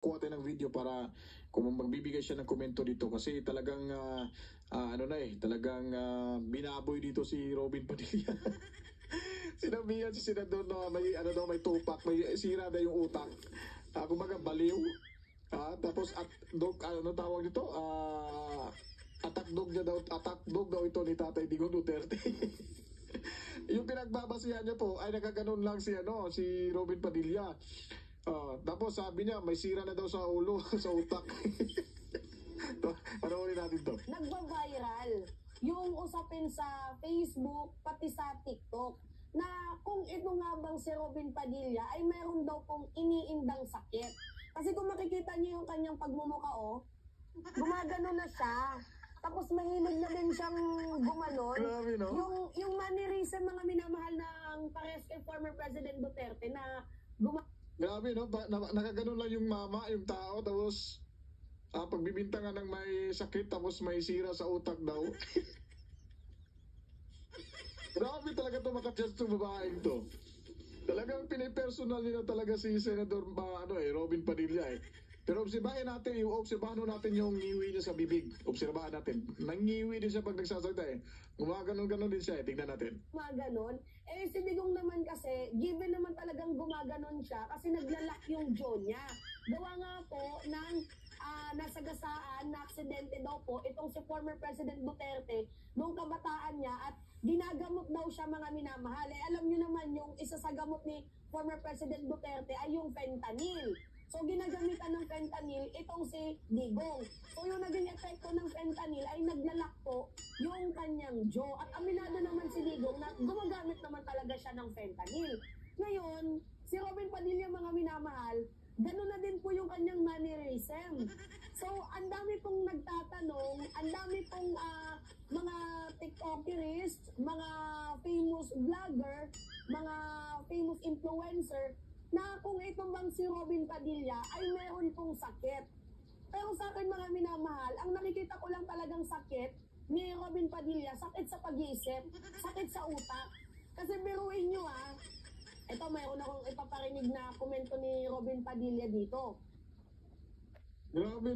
kuha tayo ng video para kung magbibigay siya ng komento dito kasi talagang talagang binaboy dito si Robin Padilla. Sinabihan si Senador na may tupak, may sira na yung utak. Kumbaga baliw. Tapos tawag dito? Attack dog daw ito ni Tatay Digong Duterte. Yung pinagbabasihan niya po ay nakaganon lang si Robin Padilla. Tapos sabi niya may sira na daw sa ulo, sa utak. Panoorin natin to. Nagba-viral yung usapin sa Facebook pati sa TikTok na kung ito nga bang si Robin Padilla ay meron daw pong iniindang sakit. Kasi kung makikita niyo yung kanyang pagmumuka, gumagano na siya. Tapos mahilig na din siyang gumanon. Grabe, no? Yung mannerism mga minamahal ng pares kay former President Duterte na Grabe, no? Nakaganon lang yung mama, yung tao, tapos pagbibintangan ng may sakit, tapos may sira sa utak daw. Grabe talaga ito makachast yung babaeng to. Talagang pinipersonal nila talaga si Senador Robin Padilla eh. Pero obserbahan natin yung ngiwi niya sa bibig. Obserbahan natin. Nangiwi din siya pag nagsasalita eh. Gumaganon-ganon din siya eh. Tignan natin. Gumaganon. Si Digong naman kasi, given naman talagang gumaganon siya kasi naglalak yung jaw niya. Gawa nga po ng nasagasaan na aksidente daw po itong si former President Duterte noong kabataan niya at ginagamot daw siya mga minamahal. Alam niyo naman yung isa sa gamot ni former President Duterte ay yung fentanyl. So ginagamitan ng fentanyl itong si Digong. So yung naging epekto ng fentanyl ay naglalak po yung kanyang jaw. At aminado naman si Digong na gumagamit naman talaga siya ng fentanyl. Ngayon, si Robin Padilla mga minamahal, gano'n na din po yung kanyang mannerism. So, ang dami pong nagtatanong, ang dami pong mga TikTokers, mga famous vlogger, mga famous influencer, na kung itong bang si Robin Padilla ay meron pong sakit. Pero sa akin mga minamahal, ang nakikita ko lang talagang sakit ni Robin Padilla, sakit sa pag-iisip, sakit sa utak. Kasi biruin nyo ito mayroon akong ipaparinig na komento ni Robin Padilla dito. Grabe.